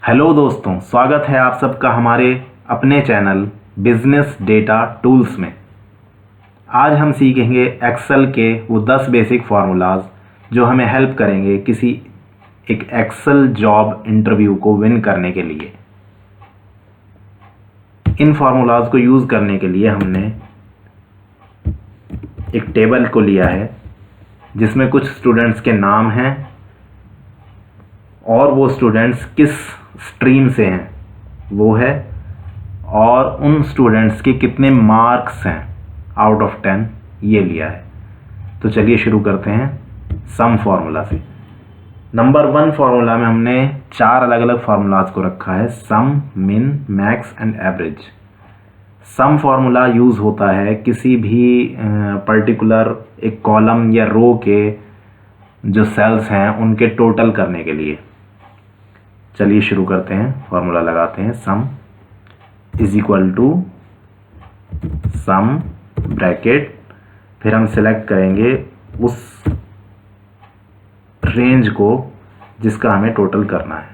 Hello दोस्तों, स्वागत है आप सबका हमारे अपने चैनल बिजनेस डेटा टूल्स में। आज हम सीखेंगे एक्सेल के वो 10 बेसिक फार्मूलाज जो हमें हेल्प करेंगे किसी एक एक्सेल जॉब इंटरव्यू को विन करने के लिए। इन फार्मूलाज को यूज़ करने के लिए हमने एक टेबल को लिया है जिसमें कुछ स्टूडेंट्स के नाम हैं और वो स्टूडेंट्स किस स्ट्रीम से हैं वो है, और उन स्टूडेंट्स के कितने मार्क्स हैं आउट ऑफ 10 ये लिया है। तो चलिए शुरू करते हैं सम फार्मूला से। नंबर 1 फार्मूला में हमने 4 अलग अलग फार्मूलाज को रखा है, सम, मिन, max and average. Some formula use होता है किसी भी पर्टिकुलर एक कॉलम या रो के जो सेल्स हैं उनके टोटल करने के लिए। चलिए शुरू करते हैं, फार्मूला लगाते हैं। Sum is equal to sum bracket, फिर हम सिलेक्ट करेंगे उस रेंज को जिसका हमें टोटल करना है,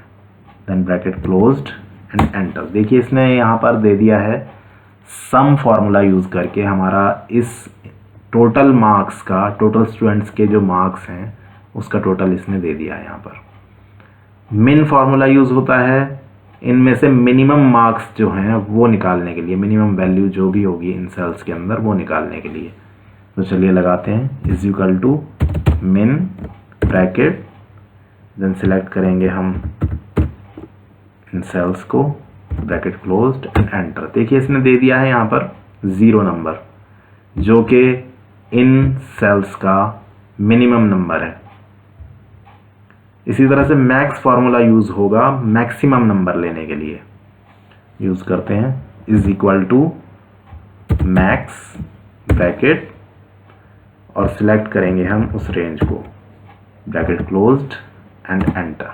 then bracket closed and enter. देखिए इसने यहाँ पर दे दिया है सम फार्मूला यूज़ करके हमारा इस टोटल मार्क्स का, टोटल स्टूडेंट्स के जो मार्क्स हैं उसका टोटल इसने दे दिया है यहाँ पर। मिन फार्मूला यूज़ होता है इनमें से मिनिमम मार्क्स जो हैं वो निकालने के लिए, मिनिमम वैल्यू जो भी होगी इन सेल्स के अंदर वो निकालने के लिए। तो चलिए लगाते हैं इज इक्वल टू मिन ब्रैकेट, देन सिलेक्ट करेंगे हम इन सेल्स को, ब्रैकेट क्लोज्ड एंड एंटर। देखिए इसने दे दिया है यहाँ पर 0 नंबर जो कि इन सेल्स का मिनिमम नंबर है। इसी तरह से मैक्स फार्मूला यूज़ होगा मैक्सिमम नंबर लेने के लिए। यूज़ करते हैं is equal to max bracket और सिलेक्ट करेंगे हम उस रेंज को, ब्रैकेट क्लोज्ड एंड एंटर।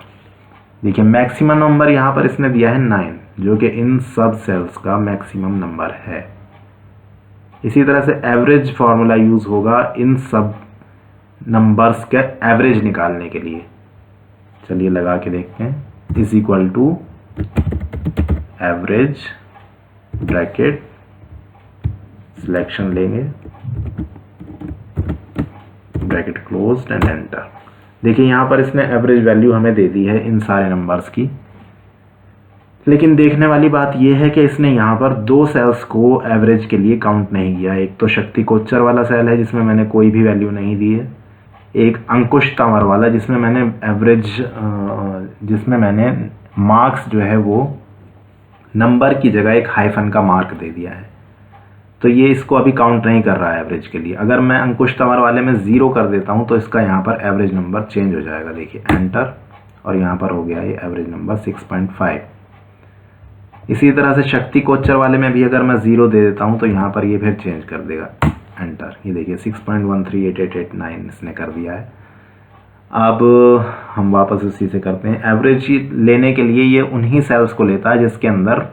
देखिए मैक्सिमम नंबर यहाँ पर इसने दिया है 9 जो कि इन सब सेल्स का मैक्सिमम नंबर है। इसी तरह से एवरेज फार्मूला यूज़ होगा इन सब नंबर्स के एवरेज निकालने के लिए। चलिए लगा के देखते हैं is equal to average bracket, selection लेंगे, ब्रैकेट क्लोज्ड एंड एंटर। देखिए यहाँ पर इसने एवरेज वैल्यू हमें दे दी है इन सारे नंबर्स की। लेकिन देखने वाली बात यह है कि इसने यहाँ पर 2 सेल्स को एवरेज के लिए काउंट नहीं किया। एक तो शक्ति कोच्चर वाला सेल है जिसमें मैंने कोई भी वैल्यू नहीं दी है, एक अंकुश तंवर वाला जिसमें मैंने एवरेज, जिसमें मैंने मार्क्स जो है वो नंबर की जगह एक हाइफन का मार्क दे दिया है। तो ये इसको अभी काउंट नहीं कर रहा है एवरेज के लिए। अगर मैं अंकुश तंवर वाले में 0 कर देता हूँ तो इसका यहाँ पर एवरेज नंबर चेंज हो जाएगा। देखिए एंटर, और यहाँ पर हो गया ये एवरेज नंबर 6.5। इसी तरह से शक्ति कोच्चर वाले में भी अगर मैं 0 दे देता हूँ तो यहाँ पर ये फिर चेंज कर देगा, एंटर। ये देखिए 6.138889 इसने कर दिया है। अब हम वापस उसी से करते हैं। एवरेज लेने के लिए ये उन्हीं सेल्स को लेता है जिसके अंदर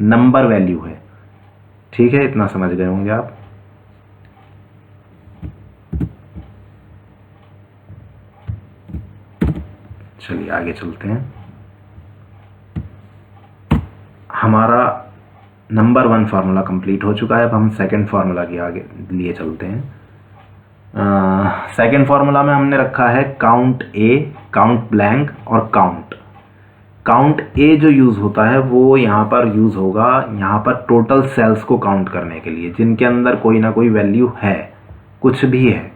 नंबर वैल्यू है। ठीक है, इतना समझ गए होंगे आप। चलिए आगे चलते हैं। हमारा नंबर 1 फार्मूला कंप्लीट हो चुका है। अब हम सेकंड फार्मूला के आगे लिए चलते हैं। सेकंड फार्मूला में हमने रखा है काउंट ए, काउंट ब्लैंक और काउंट। काउंट ए जो यूज़ होता है वो यहाँ पर यूज़ होगा यहाँ पर टोटल सेल्स को काउंट करने के लिए जिनके अंदर कोई ना कोई वैल्यू है, कुछ भी है।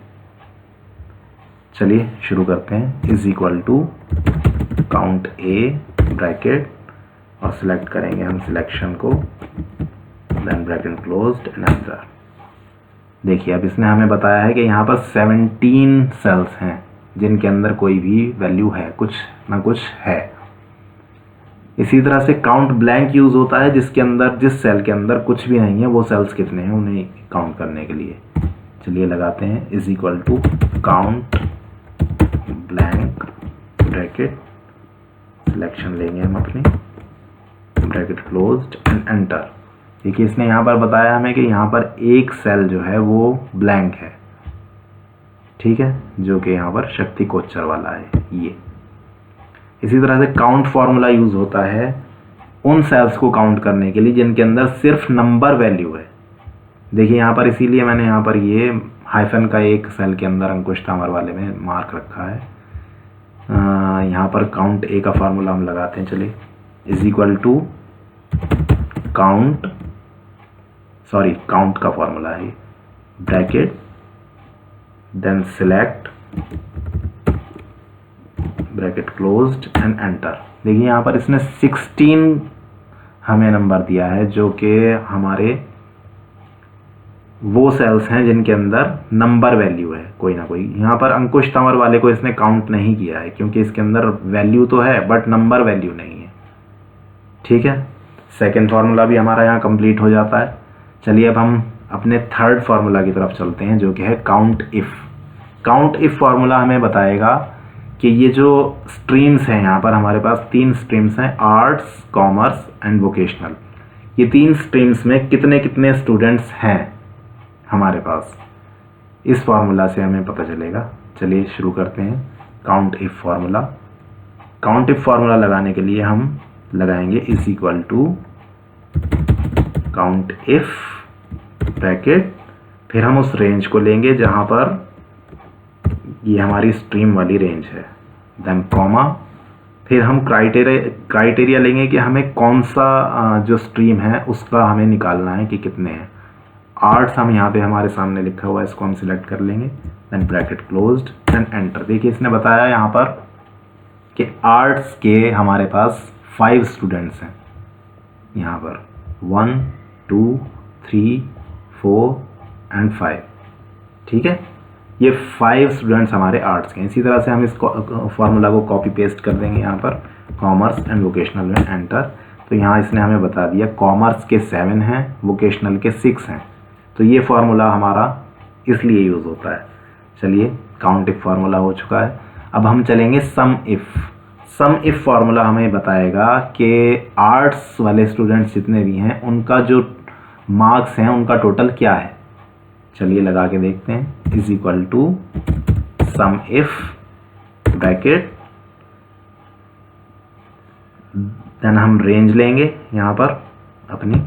चलिए शुरू करते हैं is equal to count A bracket और सिलेक्ट करेंगे हम सिलेक्शन को, then bracket closed and enter. देखिए अब इसने हमें बताया है कि यहाँ पर 17 सेल्स हैं जिनके अंदर कोई भी वैल्यू है, कुछ ना कुछ है। इसी तरह से काउंट ब्लैंक यूज़ होता है जिसके अंदर, जिस सेल के अंदर कुछ भी नहीं है वो सेल्स कितने हैं उन्हें काउंट करने के लिए। चलिए लगाते हैं is equal to count blank bracket, selection लेंगे हम अपनी, ब्रैकेट क्लोज्ड एंड एंटर। देखिए इसने यहाँ पर बताया हमें कि यहाँ पर एक सेल जो है वो ब्लैंक है, ठीक है, जो कि यहाँ पर शक्ति कोच्चर वाला है ये। इसी तरह से काउंट फार्मूला यूज़ होता है उन सेल्स को काउंट करने के लिए जिनके अंदर सिर्फ नंबर वैल्यू है। देखिए यहाँ पर इसीलिए मैंने यहाँ पर ये हाइफन का एक सेल के अंदर अंकुश टामर वाले में मार्क रखा है। यहाँ पर काउंट ए का फार्मूला हम लगाते हैं, चलिए, इज इक्वल टू काउंट का फार्मूला है bracket, then select bracket closed and enter. देखिए यहाँ पर इसने 16 हमें नंबर दिया है जो कि हमारे वो सेल्स हैं जिनके अंदर नंबर वैल्यू है कोई ना कोई। यहाँ पर अंकुश तंवर वाले को इसने काउंट नहीं किया है क्योंकि इसके अंदर वैल्यू तो है बट नंबर वैल्यू नहीं है। ठीक है, सेकेंड फार्मूला भी हमारा यहाँ कंप्लीट हो जाता है। चलिए अब हम अपने थर्ड फार्मूला की तरफ चलते हैं जो कि है count if. Count if formula हमें बताएगा कि ये जो स्ट्रीम्स हैं, यहाँ पर हमारे पास 3 स्ट्रीम्स हैं, आर्ट्स, कॉमर्स एंड वोकेशनल। ये 3 स्ट्रीम्स में कितने कितने स्टूडेंट्स हैं हमारे पास, इस फार्मूला से हमें पता चलेगा। चलिए शुरू करते हैं count if formula. Count if formula लगाने के लिए हम लगाएंगे is equal to count if bracket, फिर हम उस रेंज को लेंगे जहाँ पर ये हमारी स्ट्रीम वाली रेंज है, देन कॉमा, फिर हम क्राइटेरिया लेंगे कि हमें कौन सा जो स्ट्रीम है उसका हमें निकालना है कि कितने हैं। आर्ट्स हम यहाँ पे हमारे सामने लिखा हुआ है, इसको हम सिलेक्ट कर लेंगे, then bracket closed then enter. देखिए इसने बताया यहाँ पर कि आर्ट्स के हमारे पास 5 स्टूडेंट्स हैं, यहाँ पर 1 2 3 4 एंड 5। ठीक है, ये 5 स्टूडेंट्स हमारे आर्ट्स के हैं। इसी तरह से हम इस फार्मूला को कॉपी पेस्ट कर देंगे यहाँ पर कॉमर्स एंड वोकेशनल में, एंटर। तो यहाँ इसने हमें बता दिया कॉमर्स के 7 हैं, वोकेशनल के 6 हैं। तो ये फार्मूला हमारा इसलिए यूज़ होता है। चलिए काउंट इफ फार्मूला हो चुका है। अब हम चलेंगे सम इफ़। सम इफ़ फार्मूला हमें बताएगा कि आर्ट्स वाले स्टूडेंट्स जितने भी हैं उनका जो मार्क्स हैं उनका टोटल क्या है। चलिए लगा के देखते हैं, is equal to sum if bracket, then हम रेंज लेंगे यहाँ पर अपनी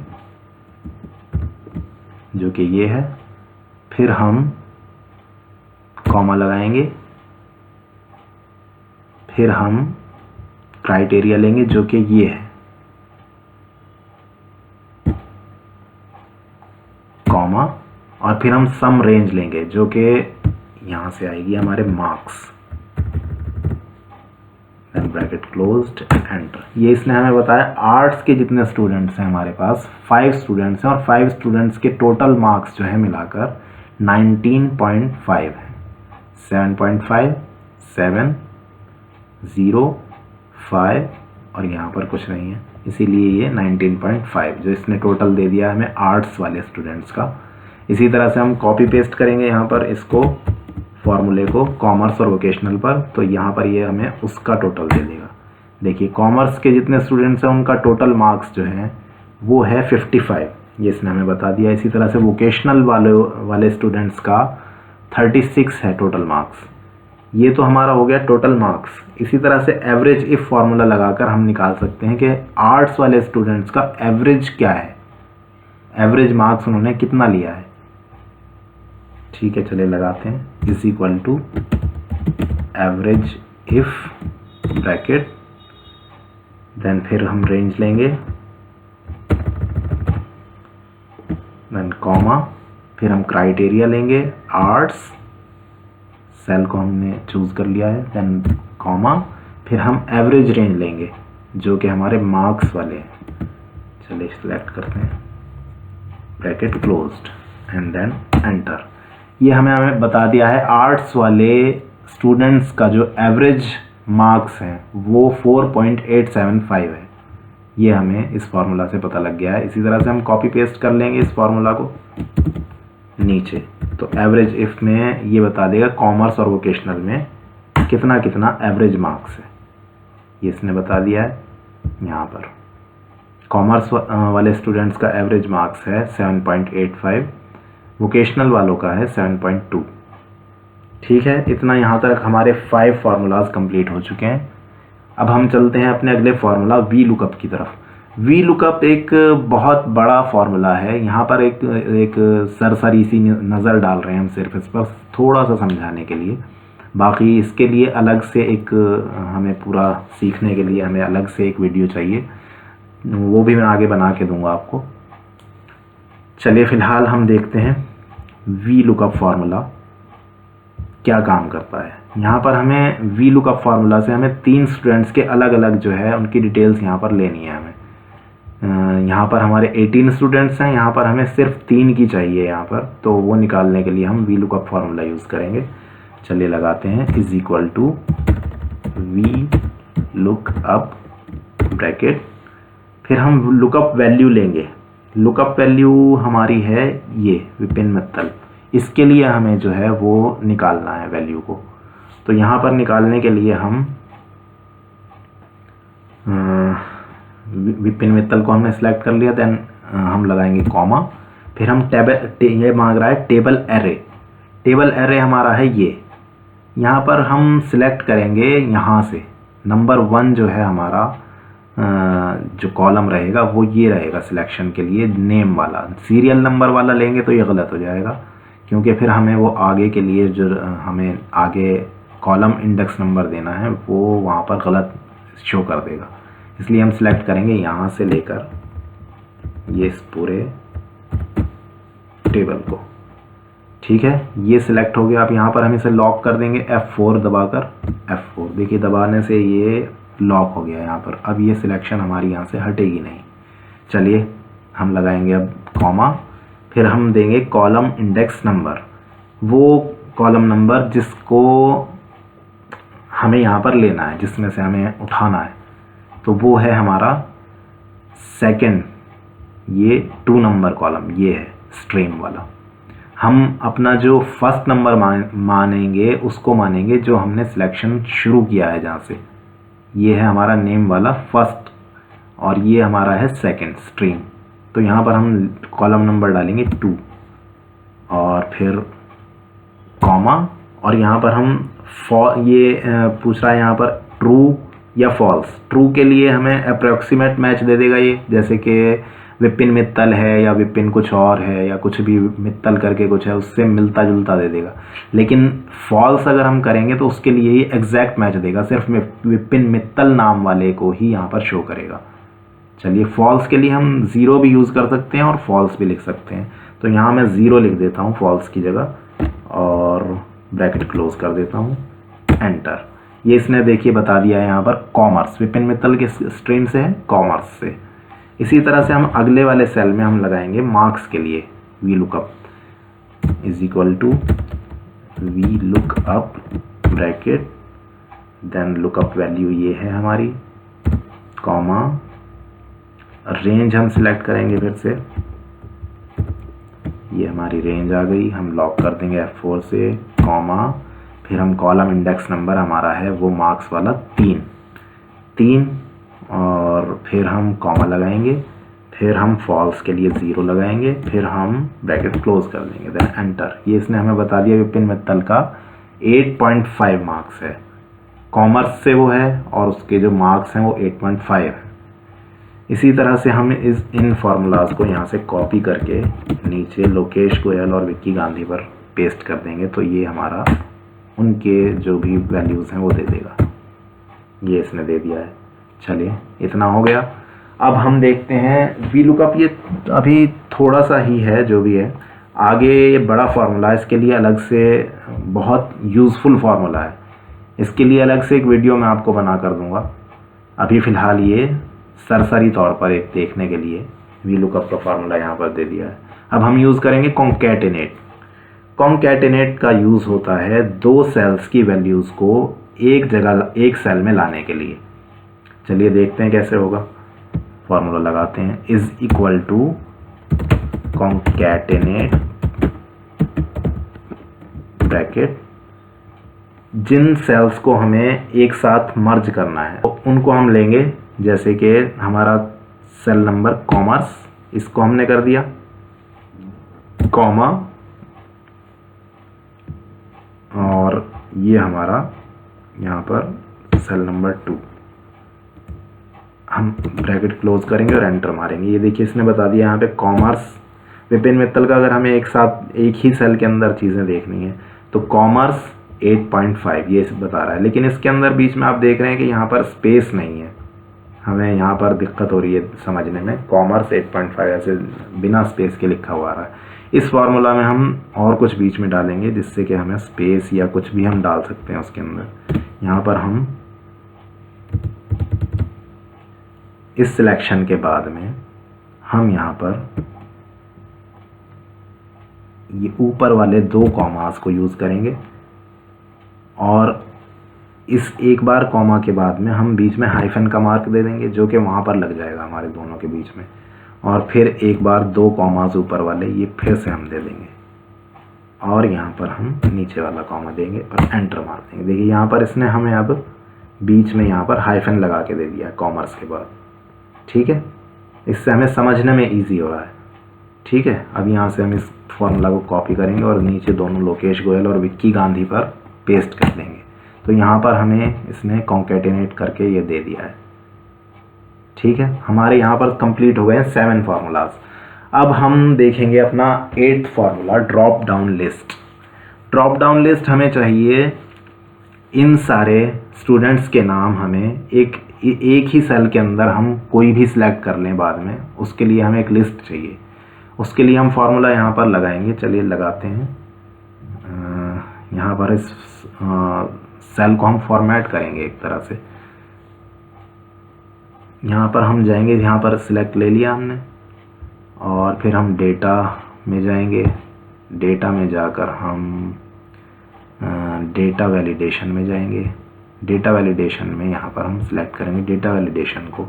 जो कि ये है, फिर हम कॉमा लगाएंगे, फिर हम क्राइटेरिया लेंगे जो कि ये है, कॉमा, और फिर हम सम रेंज लेंगे जो कि यहाँ से आएगी हमारे marks, then bracket closed enter. ये इसने हमें बताया आर्ट्स के जितने स्टूडेंट्स हैं हमारे पास 5 स्टूडेंट्स हैं और 5 स्टूडेंट्स के टोटल मार्क्स जो है मिलाकर 19.5 है। 7.5 7 0 5 और यहाँ पर कुछ नहीं है, इसीलिए ये 19.5 जो इसने टोटल दे दिया हमें आर्ट्स वाले स्टूडेंट्स का। इसी तरह से हम कॉपी पेस्ट करेंगे यहाँ पर इसको फॉर्मूले को कॉमर्स और वोकेशनल पर, तो यहाँ पर ये हमें उसका टोटल दे देगा। देखिए कॉमर्स के जितने स्टूडेंट्स हैं उनका टोटल मार्क्स जो है वो है 55, ये इसने हमें बता दिया। इसी तरह से वोकेशनल वाले स्टूडेंट्स का 36 है टोटल मार्क्स। ये तो हमारा हो गया टोटल मार्क्स। इसी तरह से एवरेज इफ फार्मूला लगाकर हम निकाल सकते हैं कि आर्ट्स वाले स्टूडेंट्स का एवरेज क्या है, एवरेज मार्क्स उन्होंने कितना लिया है। ठीक है, चलिए लगाते हैं, is equal to average if bracket, then फिर हम रेंज लेंगे, देन कॉमा, फिर हम क्राइटेरिया लेंगे, आर्ट्स सेल को हमने चूज कर लिया है, देन कॉमा, फिर हम एवरेज रेंज लेंगे जो कि हमारे मार्क्स वाले हैं। चलिए सिलेक्ट करते हैं, bracket closed and then enter. ये हमें बता दिया है आर्ट्स वाले स्टूडेंट्स का जो एवरेज मार्क्स हैं वो 4.875 है। ये हमें इस फार्मूला से पता लग गया है। इसी तरह से हम कॉपी पेस्ट कर लेंगे इस फार्मूला को नीचे, तो एवरेज इफ में ये बता देगा कॉमर्स और वोकेशनल में कितना कितना एवरेज मार्क्स है, ये इसने बता दिया है। यहाँ पर कॉमर्स वाले स्टूडेंट्स का एवरेज मार्क्स है 7.85, वोकेशनल वालों का है 7.2। ठीक है, इतना यहाँ तक हमारे 5 फार्मूलाज कंप्लीट हो चुके हैं। अब हम चलते हैं अपने अगले फार्मूला वी लुकअप की तरफ। वी लुकअप एक बहुत बड़ा फार्मूला है। यहाँ पर एक सरसरी सी नज़र डाल रहे हैं हम सिर्फ इस पर थोड़ा सा समझाने के लिए। बाकी इसके लिए अलग से एक हमें पूरा सीखने के लिए हमें अलग से एक वीडियो चाहिए, वो भी मैं आगे बना के दूंगा आपको। चलिए फ़िलहाल हम देखते हैं वी लुकअप फार्मूला क्या काम करता है। यहाँ पर हमें वी लुकअप फार्मूला से हमें 3 स्टूडेंट्स के अलग अलग जो है उनकी डिटेल्स यहाँ पर लेनी है हमें। यहाँ पर हमारे 18 स्टूडेंट्स हैं, यहाँ पर हमें सिर्फ 3 की चाहिए यहाँ पर, तो वो निकालने के लिए हम वी लुकअप फार्मूला यूज़ करेंगे। चलिए लगाते हैं is equal to V lookup bracket, फिर हम लुकअप वैल्यू लेंगे। लुकअप वैल्यू हमारी है ये विपिन मित्तल, इसके लिए हमें जो है वो निकालना है वैल्यू को। तो यहाँ पर निकालने के लिए हम विपिन मित्तल को हमने सेलेक्ट कर लिया, देन हम लगाएंगे कॉमा, फिर हम ये मांग रहा है टेबल एरे। टेबल एरे हमारा है ये, यहाँ पर हम सिलेक्ट करेंगे यहाँ से नंबर 1 जो है हमारा जो कॉलम रहेगा वो ये रहेगा सिलेक्शन के लिए नेम वाला। सीरियल नंबर वाला लेंगे तो ये गलत हो जाएगा, क्योंकि फिर हमें वो आगे के लिए जो हमें आगे कॉलम इंडेक्स नंबर देना है वो वहाँ पर गलत शो कर देगा। इसलिए हम सिलेक्ट करेंगे यहाँ से लेकर ये इस पूरे टेबल को। ठीक है, ये सिलेक्ट हो गया। अब यहाँ पर हम इसे लॉक कर देंगे F4 दबाकर। F4 देखिए दबाने से ये लॉक हो गया यहाँ पर। अब ये सिलेक्शन हमारी यहाँ से हटेगी नहीं। चलिए हम लगाएंगे अब कॉमा, फिर हम देंगे कॉलम इंडेक्स नंबर, वो कॉलम नंबर जिसको हमें यहाँ पर लेना है, जिसमें से हमें उठाना है, तो वो है हमारा सेकंड, ये 2 नंबर कॉलम ये है स्ट्रीम वाला। हम अपना जो फर्स्ट नंबर मानेंगे उसको मानेंगे जो हमने सिलेक्शन शुरू किया है जहाँ से। ये है हमारा नेम वाला फर्स्ट और ये हमारा है सेकंड स्ट्रीम। तो यहाँ पर हम कॉलम नंबर डालेंगे 2 और फिर कॉमा, और यहाँ पर हम ये पूछ रहा है यहाँ पर ट्रू या फॉल्स। ट्रू के लिए हमें अप्रॉक्सीमेट मैच दे देगा ये, जैसे कि विपिन मित्तल है या विपिन कुछ और है या कुछ भी मित्तल करके कुछ है, उससे मिलता जुलता दे देगा। लेकिन फॉल्स अगर हम करेंगे तो उसके लिए ये एग्जैक्ट मैच देगा, सिर्फ विपिन मित्तल नाम वाले को ही यहाँ पर शो करेगा। चलिए फॉल्स के लिए हम 0 भी यूज़ कर सकते हैं और फॉल्स भी लिख सकते हैं। तो यहाँ मैं 0 लिख देता हूँ फॉल्स की जगह और ब्रैकेट क्लोज कर देता हूँ, एंटर। ये इसने देखिए बता दिया है यहाँ पर कॉमर्स, विपिन मित्तल के स्ट्रीम से है, कॉमर्स से। इसी तरह से हम अगले वाले सेल में हम लगाएंगे मार्क्स के लिए V lookup is equal to V lookup bracket, then lookup value ये है हमारी, कॉमा, रेंज हम सिलेक्ट करेंगे फिर से, ये हमारी रेंज आ गई। हम लॉक कर देंगे F4 से, कॉमा, फिर हम कॉलम इंडेक्स नंबर हमारा है वो मार्क्स वाला 3 और फिर हम कॉमा लगाएंगे, फिर हम फॉल्स के लिए 0 लगाएंगे, फिर हम ब्रैकेट क्लोज कर देंगे, देन एंटर। ये इसने हमें बता दिया विपिन मित्तल का 8.5 मार्क्स है, कॉमर्स से वो है और उसके जो मार्क्स हैं वो 8.5 है। इसी तरह से हम इन फार्मूलाज को यहाँ से कॉपी करके नीचे लोकेश गोयल और विक्की गांधी पर पेस्ट कर देंगे, तो ये हमारा उनके जो भी वैल्यूज़ हैं वो दे देगा। ये इसने दे दिया है। चलिए इतना हो गया। अब हम देखते हैं वी लुकअप, ये अभी थोड़ा सा ही है जो भी है, आगे ये बड़ा फार्मूला, इसके लिए अलग से बहुत यूज़फुल फार्मूला है, इसके लिए अलग से एक वीडियो मैं आपको बना कर दूंगा। अभी फ़िलहाल ये सरसरी तौर पर एक देखने के लिए वी लुकअप का फार्मूला यहाँ पर दे दिया है। अब हम यूज़ करेंगे कॉन्कैटिनेट। कॉन्कैटिनेट का यूज़ होता है 2 सेल्स की वैल्यूज़ को एक जगह एक सेल में लाने के लिए। चलिए देखते हैं कैसे होगा। फार्मूला लगाते हैं is equal to concatenate bracket, जिन सेल्स को हमें एक साथ मर्ज करना है तो उनको हम लेंगे, जैसे कि हमारा सेल नंबर कॉमर्स, इसको हमने कर दिया, कॉमा, और ये हमारा यहाँ पर सेल नंबर 2, हम ब्रैकेट क्लोज करेंगे और एंटर मारेंगे। ये देखिए इसने बता दिया यहाँ पे कॉमर्स विपिन मित्तल का। अगर हमें एक साथ एक ही सेल के अंदर चीज़ें देखनी है तो कॉमर्स 8.5 ये बता रहा है, लेकिन इसके अंदर बीच में आप देख रहे हैं कि यहाँ पर स्पेस नहीं है। हमें यहाँ पर दिक्कत हो रही है समझने में। कॉमर्स 8.5 ऐसे बिना स्पेस के लिखा हुआ आ रहा है। इस फार्मूला में हम और कुछ बीच में डालेंगे जिससे कि हमें स्पेस या कुछ भी हम डाल सकते हैं उसके अंदर। यहाँ पर हम इस सिलेक्शन के बाद में हम यहाँ पर ये ऊपर वाले 2 कॉमास को यूज़ करेंगे और इस एक बार कॉमा के बाद में हम बीच में हाइफन का मार्क दे देंगे जो कि वहाँ पर लग जाएगा हमारे दोनों के बीच में, और फिर एक बार 2 कॉमास ऊपर वाले ये फिर से हम दे देंगे और यहाँ पर हम नीचे वाला कॉमा देंगे और एंटर मार देंगे। देखिए यहाँ पर इसने हमें अब बीच में यहाँ पर हाइफन लगा के दे दिया कॉमर्स के बाद। ठीक है, इससे हमें समझने में ईजी हो रहा है। ठीक है, अब यहाँ से हम इस फॉर्मूला को कॉपी करेंगे और नीचे दोनों लोकेश गोयल और विक्की गांधी पर पेस्ट कर देंगे। तो यहाँ पर हमें इसने कॉन्केटिनेट करके ये दे दिया है। ठीक है, हमारे यहाँ पर कंप्लीट हो गए हैं 7 फार्मूलाज। अब हम देखेंगे अपना 8th formula, drop down list. Drop down list हमें चाहिए इन सारे स्टूडेंट्स के नाम, हमें एक ही सेल के अंदर हम कोई भी सिलेक्ट कर लें बाद में, उसके लिए हमें एक लिस्ट चाहिए। उसके लिए हम फार्मूला यहाँ पर लगाएंगे। चलिए लगाते हैं। यहाँ पर इस सेल को हम फॉर्मेट करेंगे एक तरह से। यहाँ पर हम जाएंगे, यहाँ पर सिलेक्ट ले लिया हमने और फिर हम डेटा में जाएंगे। डेटा में जाकर हम डेटा वैलिडेशन में जाएंगे। डेटा वैलिडेशन में यहाँ पर हम सिलेक्ट करेंगे डेटा वैलिडेशन को।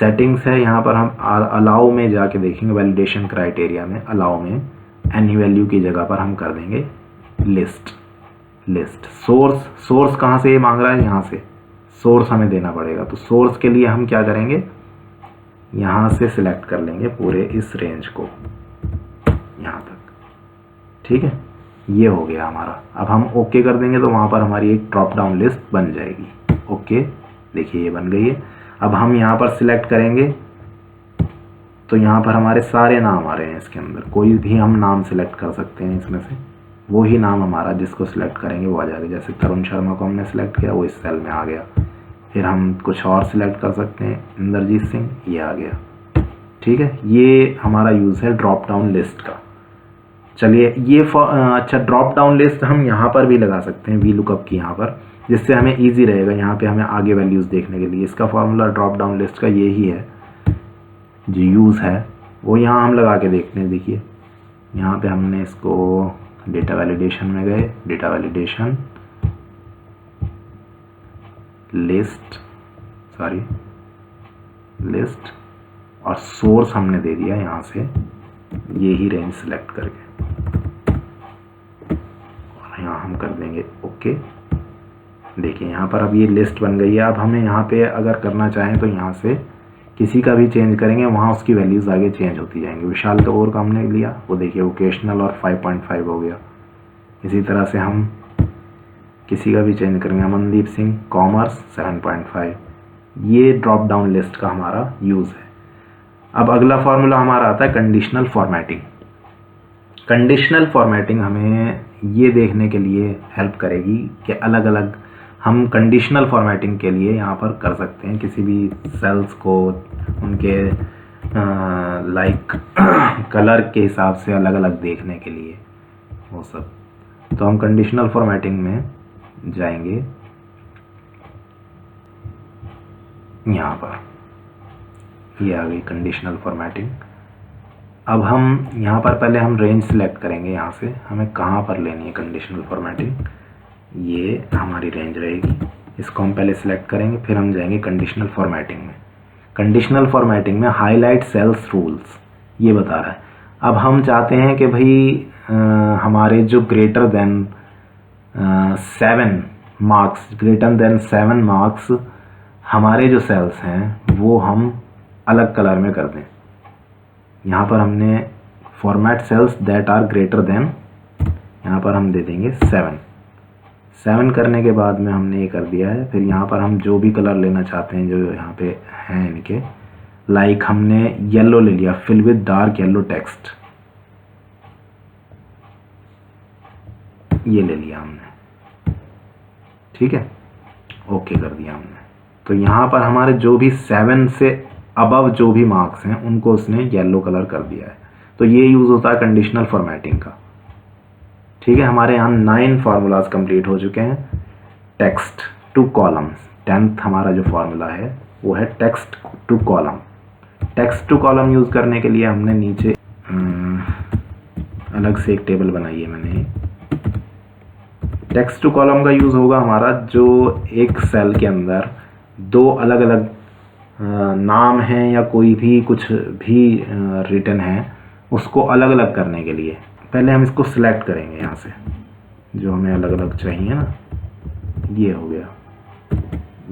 सेटिंग्स है, यहाँ पर हम अलाउ में जाके देखेंगे। वैलिडेशन क्राइटेरिया में अलाउ में एनी वैल्यू की जगह पर हम कर देंगे लिस्ट। सोर्स कहाँ से ये मांग रहा है, यहाँ से सोर्स हमें देना पड़ेगा। तो सोर्स के लिए हम क्या करेंगे, यहाँ से सिलेक्ट कर लेंगे पूरे इस रेंज को यहाँ तक। ठीक है, ये हो गया हमारा। अब हम ओके कर देंगे तो वहाँ पर हमारी एक ड्रॉप डाउन लिस्ट बन जाएगी। ओके, देखिए ये बन गई है। अब हम यहाँ पर सिलेक्ट करेंगे तो यहाँ पर हमारे सारे नाम आ रहे हैं इसके अंदर। कोई भी हम नाम सिलेक्ट कर सकते हैं इसमें से, वो ही नाम हमारा जिसको सिलेक्ट करेंगे वो आ जाएगा। जैसे तरुण शर्मा को हमने सिलेक्ट किया, वो इस सेल में आ गया। फिर हम कुछ और सिलेक्ट कर सकते हैं, इंद्रजीत सिंह, ये आ गया। ठीक है, ये हमारा यूज़ है ड्रॉप डाउन लिस्ट का। चलिए ये अच्छा, ड्रॉप डाउन लिस्ट हम यहाँ पर भी लगा सकते हैं वी लुकअप की यहाँ पर, जिससे हमें ईजी रहेगा यहाँ पे हमें आगे वैल्यूज़ देखने के लिए। इसका फार्मूला ड्रॉप डाउन लिस्ट का ये ही है, जो यूज़ है वो यहाँ हम लगा के देखते हैं। देखिए यहाँ पे हमने इसको डेटा वैलिडेशन में गए, डेटा वैलिडेशन लिस्ट और सोर्स हमने दे दिया यहाँ से ये ही रेंज सेलेक्ट करके, और यहाँ हम कर देंगे ओके। देखिए यहाँ पर अब ये लिस्ट बन गई है। अब हमें यहाँ पे अगर करना चाहें तो यहाँ से किसी का भी चेंज करेंगे, वहाँ उसकी वैल्यूज़ आगे चेंज होती जाएंगी। विशाल कपूर का हमने लिया, वो देखिए वोकेशनल और 5.5 हो गया। इसी तरह से हम किसी का भी चेंज करेंगे, अमनदीप सिंह कॉमर्स 7.5। ये ड्रॉप डाउन लिस्ट का हमारा यूज़ है। अब अगला फार्मूला हमारा आता है कंडीशनल फॉर्मेटिंग। कंडीशनल फॉर्मेटिंग हमें ये देखने के लिए हेल्प करेगी कि अलग अलग हम कंडीशनल फॉर्मेटिंग के लिए यहाँ पर कर सकते हैं किसी भी सेल्स को उनके लाइक कलर के हिसाब से अलग अलग देखने के लिए वो सब। तो हम कंडीशनल फॉर्मेटिंग में जाएंगे, यहाँ पर ये आ गई कंडीशनल फॉर्मेटिंग। अब हम यहाँ पर पहले हम रेंज सेलेक्ट करेंगे, यहाँ से हमें कहाँ पर लेनी है कंडीशनल फॉर्मेटिंग, ये हमारी रेंज रहेगी। इसको हम पहले सेलेक्ट करेंगे, फिर हम जाएंगे कंडीशनल फॉर्मेटिंग में। कंडीशनल फॉर्मेटिंग में हाईलाइट सेल्स रूल्स ये बता रहा है। अब हम चाहते हैं कि भाई हमारे जो ग्रेटर देन 7 मार्क्स हमारे जो सेल्स हैं वो हम अलग कलर में कर दें। यहाँ पर हमने format cells that are greater than, यहाँ पर हम दे देंगे 7 करने के बाद में हमने ये कर दिया है। फिर यहाँ पर हम जो भी कलर लेना चाहते हैं जो यहाँ पे हैं इनके, लाइक हमने येलो ले लिया, fill with dark yellow text, ये ले लिया हमने, ठीक है, ओके कर दिया हमने। तो यहाँ पर हमारे जो भी 7 से अबव जो भी मार्क्स हैं उनको उसने येलो कलर कर दिया है। तो ये यूज़ होता है कंडीशनल फॉर्मेटिंग का, ठीक है। हमारे यहाँ 9 फार्मूलाज कंप्लीट हो चुके हैं। टेक्स्ट टू कॉलम्स, 10th हमारा जो फार्मूला है वो है text to column. Text to column use करने के लिए हमने नीचे अलग से एक टेबल बनाई है मैंने। टेक्स्ट टू कॉलम का यूज़ होगा हमारा जो एक सेल के अंदर 2 अलग अलग नाम हैं या कोई भी कुछ भी रिटन है उसको अलग अलग करने के लिए। पहले हम इसको सिलेक्ट करेंगे यहाँ से, जो हमें अलग अलग चाहिए ना, ये हो गया।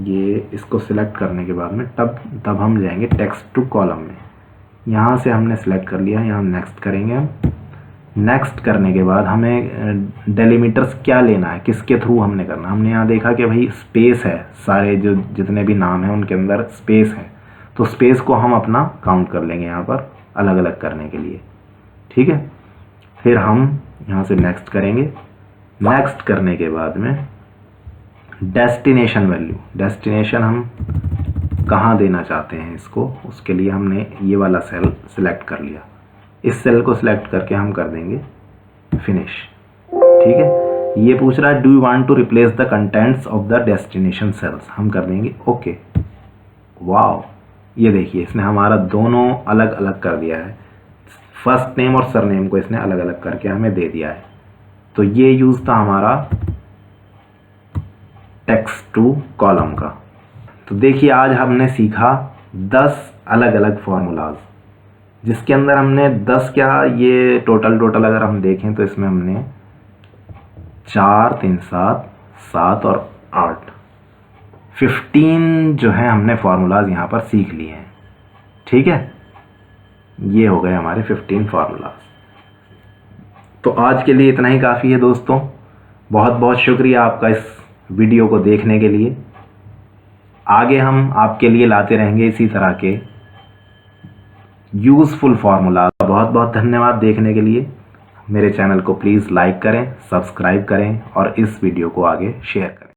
ये इसको सिलेक्ट करने के बाद में तब हम जाएंगे टेक्स्ट टू कॉलम में। यहाँ से हमने सिलेक्ट कर लिया, यहाँ नेक्स्ट करेंगे हम। नेक्स्ट करने के बाद हमें डेलीमीटर्स क्या लेना है, किसके थ्रू हमने करना। हमने यहाँ देखा कि भाई स्पेस है, सारे जो जितने भी नाम हैं उनके अंदर स्पेस है, तो स्पेस को हम अपना काउंट कर लेंगे यहाँ पर अलग अलग करने के लिए, ठीक है। फिर हम यहाँ से नेक्स्ट करेंगे। नेक्स्ट करने के बाद में डेस्टिनेशन वैल्यू, डेस्टिनेशन हम कहाँ देना चाहते हैं इसको, उसके लिए हमने ये वाला सेल सिलेक्ट कर लिया। इस सेल को सिलेक्ट करके हम कर देंगे फिनिश, ठीक है। ये पूछ रहा है do you want to replace the contents of the destination cells, हम कर देंगे ओके। वाओ, ये देखिए इसने हमारा दोनों अलग अलग कर दिया है, फर्स्ट नेम और सरनेम को इसने अलग अलग करके हमें दे दिया है। तो ये यूज़ था हमारा टेक्स्ट टू कॉलम का। तो देखिए आज हमने सीखा 10 अलग अलग फार्मूलाज, जिसके अंदर हमने 10 क्या, ये टोटल अगर हम देखें तो इसमें हमने 4 3 7 7 और 8 15 जो है हमने फार्मूलाज यहाँ पर सीख लिए हैं, ठीक है। ये हो गए हमारे 15 फार्मूलाज। तो आज के लिए इतना ही काफ़ी है दोस्तों। बहुत बहुत शुक्रिया आपका इस वीडियो को देखने के लिए। आगे हम आपके लिए लाते रहेंगे इसी तरह के यूज़फुल फार्मूला। बहुत बहुत धन्यवाद देखने के लिए। मेरे चैनल को प्लीज़ लाइक करें, सब्सक्राइब करें और इस वीडियो को आगे शेयर करें।